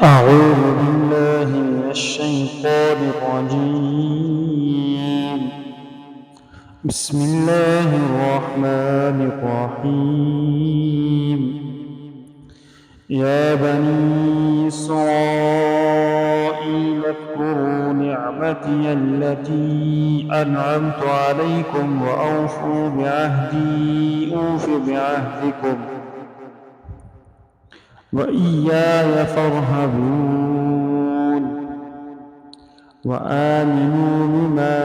أعوذ بالله من الشيطان الرجيم. بسم الله الرحمن الرحيم. يا بني إسرائيل اذكروا نعمتي التي أنعمت عليكم وأوفوا بعهدي أوف بعهدكم وإياي فارهبون. وآمنوا بما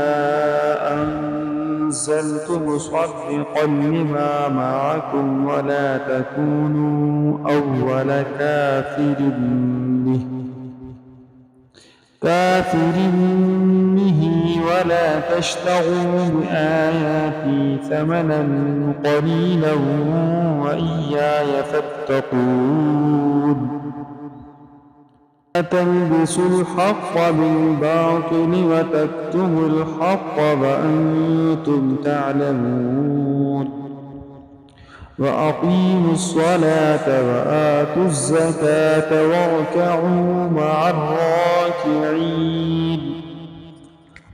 أنزلت مصدقا لما معكم ولا تكونوا أول كافر به ولا تشتروا بآياتي ثمنا قليلا وإياي فاتقون. لا تلبسوا الحق بالباطل وتكتموا الحق وأنتم تعلمون. وأقيموا الصلاة وآتوا الزكاة واركعوا مع الراكعين.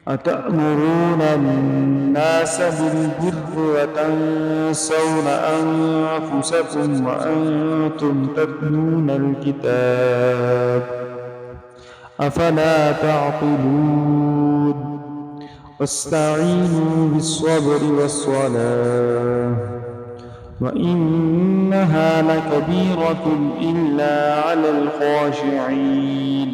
أتأمرون الناس بالبر وتنسون أنفسكم وأنتم تتلون الكتاب أفلا تعقلون. واستعينوا بالصبر والصلاة وإنها لكبيرة إلا على الخاشعين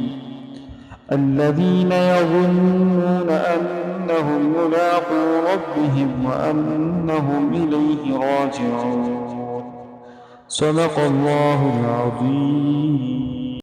الذين يظنون أنهم ملاقو ربهم وأنهم إليه راجعون. صدق الله العظيم.